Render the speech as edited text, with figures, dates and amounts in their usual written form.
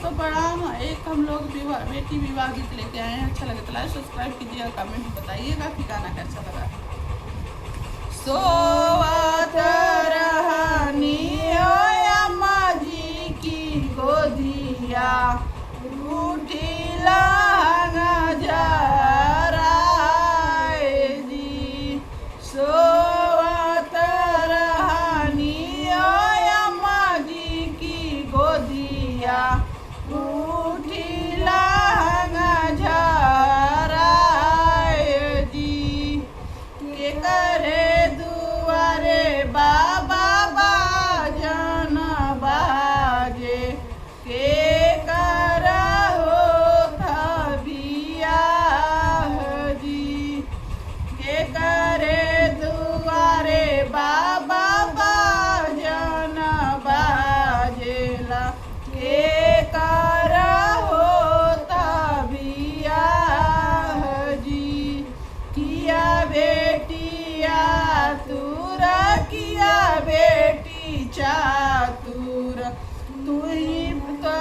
दोस्तों प्रणाम। एक हम लोग विवाह बेटी विवाह गीत लेके आए हैं। अच्छा लगे तो लाइक सब्सक्राइब कीजिएगा, कमेंट में बताइएगा कि गाना कैसा लगा। सोवत रहनी अम्मा जी की गोदिया, रूठी लहंगा जराए जी। सोवत रहनी अम्मा जी की गोदिया, रूठी लहंगा जराए जी। के करे दुआरे बाबा बाजन बाजे, के कर हो बियाह जी। के करे दुआरे बाबा बाजन बाजेला, के कर हो बियाह जी। किया बेटिया तुर, किया बेटी चातुर, तू ही तो